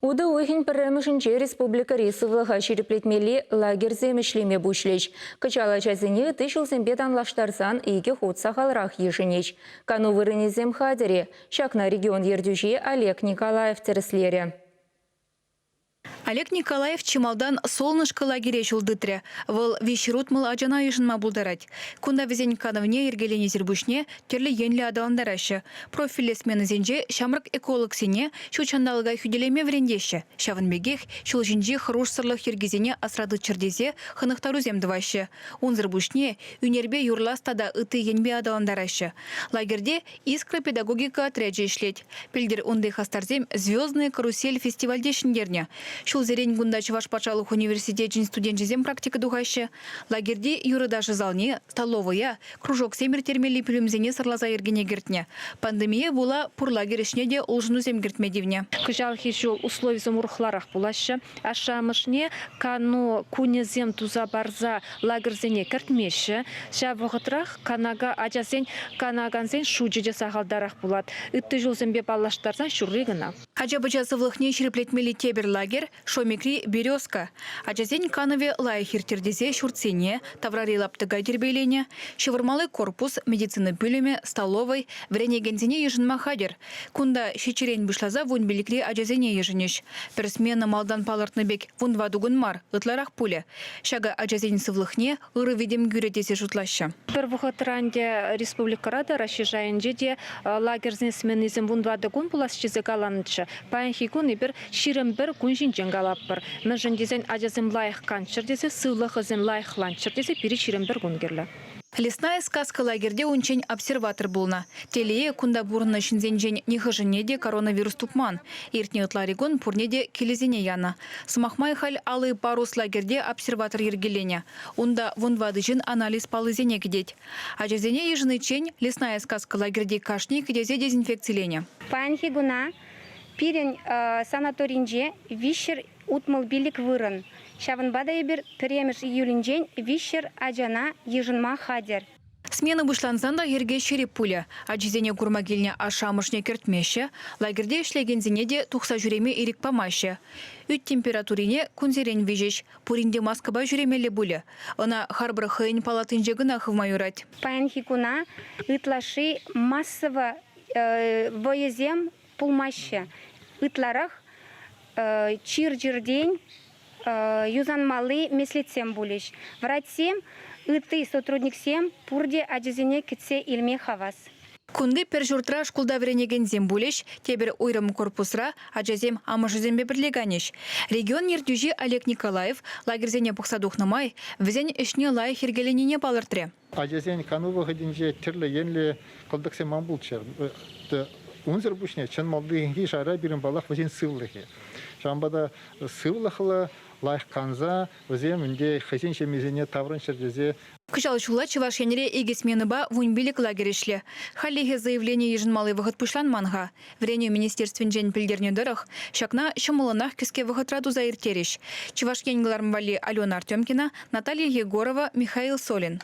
Уды ойхин пірремішінче республика рейсовлыға шереплетмели лагерь земешлеме бушлеч. Кычала чазыне тышылсембет анлаштарсан иге ход сахалрах ешенеч. Кану вырыне земхадере. Шакна регион ердюжи Олег Николаев тереслере. Олег Николаев Чемалдан солнышко лагере жулдытре. Выл вещерут мыл ажана ешінма булдарать. Кунда везень кановне ергелене зербушне терлі енлі адаландарашы. Профилі смены зенже шамрак эколог сене шучандалыға хүделеме врендеші. Шавынбегех шул жинже хруш сырлық ергезене асрады чердезе хынықтару земдывашы. Он зербушне үнербе юрластада ыты енбе адаландарашы. Лагерде искра педагогика отряджи ишлеть. Пельдер онды хастарзем звездный карусель фестивальдешіндерне. Шул зерень гунда Чуваш патшалық университетін студентжезем практика дуғашы. Лагерде юрыдашы залне, столовая, кружок семір термелі пүлімзене сырлаза ергене гертне. Пандемия була пур лагер ішне де олжыну зем гертмедивне. Кыжалхи жол условий замурхларах булашы. Ашамышне кану кунезем туза барза лагерзене кертмеші. Ша вғытрах канага ажазен канаганзен шуджеже сағалдарах булат. Үтті жол зембе балаштарсан шурригына. Аджабыча сывлықне шереплетмели тебер лагер Шомикри Березка. Аджазень канове лайхир тердезе шурцене, таврари лаптыга тербейлене, шевырмалы корпус, медицины пылеме, столовой, врене гензине ежинма хадер. Кунда шечерень вышлаза вун беликри аджазене ежинеш. Персмена малдан палартныбек вун вадугун мар, ытларах пуле. Шага аджазень сывлықне ыры видем гюретесе шутлаща. Первохотранде республикарада расшижайынже де лагерзен сменизм вун вадугун пуласчизе галанычы. Паянхикун ибір ширым бір күншін женгалап бір. Мәжін дезен ажазым лайық канчыр десе, сывлықызым лайық ланчыр десе, пері ширым бір күнгерлі. Лесная сказка лагерде унчень обсерватор булна. Телее кунда бурна шинзенжень нехажынеде коронавирус тупман. Иртне ытларигон пурнеде келезене яна. Смахмай халь алы парус лагерде обсерватор ергелене. Унда вунвадыжын анализ палызене кедеть. Ажазене ежыны чень лесная сказка лагерде кашни кедезе дезинфекцилене. Панхигуна пирен санаторинже вишер утмал билик вырын. Шавынбада ебір премеш июлинжен вишер ажана ежынма хадер. Смена бушланзанда ерге шереп пуля. Аджизене курмагилне ашамышне кертмеше, лагерде ишлегензене де тухса жүреме ирик памаще. Үт температурине күнзерен вежеш, пуринде маскаба жүремелі буля. Она харбыр хыйн палатынже гына хывмайурать. Панхигуна ытлаши массово воезем пулмаще. Ытларах чир-жирдень юзанмалы меслицем булиш. Вратсем, ыты сотрудниксем пурде аджизене китсе илме хавас. Кунды пержуртра шкулда вренеген зембулеш, тебер ойрым корпусра, аджазем амашызембе бірлеганеш. Регион ердюжи Олег Николаев лагерзене пұқсадухнамай, візен ішне лай хергеленіне балыртре. Аджазен кану выходинже терлі енлі қылдықсе мамбулчер. Унзер бушне чын малды енге жара бірін балақ візен сывлығы. Жамбада сывлықылы лайық қанза, візен үнде хазен шемезене таврын шердезе. Кычал чула Чуваш янере егесмены ба вуньбилик лагерешле. Халлиге заявление ежинмалы выход пушлан манга. Врене министерствен жен пильдерне дырых, шакна шымылынах кіске выход раду заиртереш. Чуваш янгларм вали Алена Артемкина, Наталья Егорова, Михаил Солин.